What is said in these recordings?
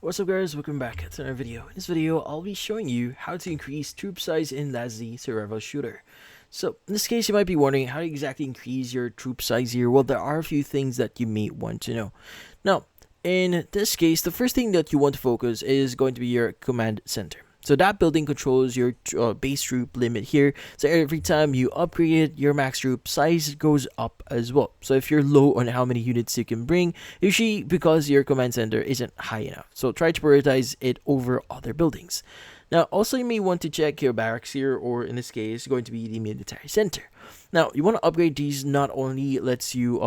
What's up guys, welcome back to another video. In this video, I'll be showing you how to increase troop size in LASD survival shooter. So in this case, you might be wondering how to exactly increase your troop size here. Well, there are a few things that you may want to know. Now, in this case, the first thing that you want to focus is going to be your command center. So that building controls your base troop limit here. So every time you upgrade it, your max troop size goes up as well. So if you're low on how many units you can bring, usually because your command center isn't high enough. So try to prioritize it over other buildings. Now, also you may want to check your barracks here, or in this case, going to be the military center. Now, you want to upgrade these. Not only lets you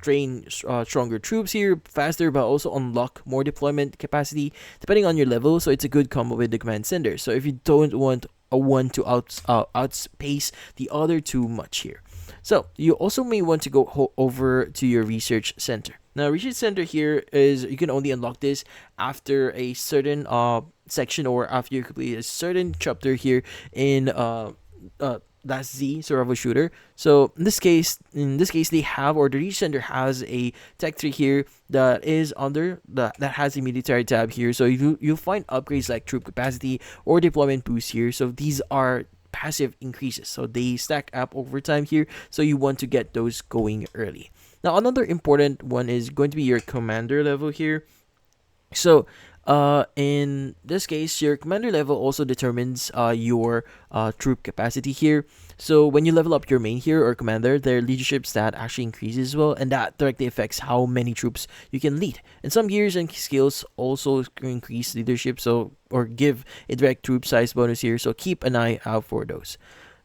train stronger troops here faster, but also unlock more deployment capacity depending on your level. So it's a good combo with the command center. So if you don't want a one to outspace the other too much here. So you also may want to go over to your research center. Now, research center here is you can only unlock this after a certain section, or after you complete a certain chapter here in that's Z survival shooter. So in this case, they have, or the research center has a tech tree here that is under that has a military tab here. So you'll find upgrades like troop capacity or deployment boost here. So these are passive increases, so they stack up over time here. So you want to get those going early. Now, another important one is going to be your commander level here. So in this case, your commander level also determines your troop capacity here. So when you level up your main here or commander, their leadership stat actually increases as well, and that directly affects how many troops you can lead. And some gears and skills also increase leadership, so or give a direct troop size bonus here. So keep an eye out for those.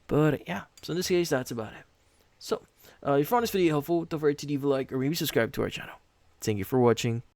But yeah, so in this case, that's about it. So if you found this video helpful, don't forget to leave a like or maybe subscribe to our channel. Thank you for watching.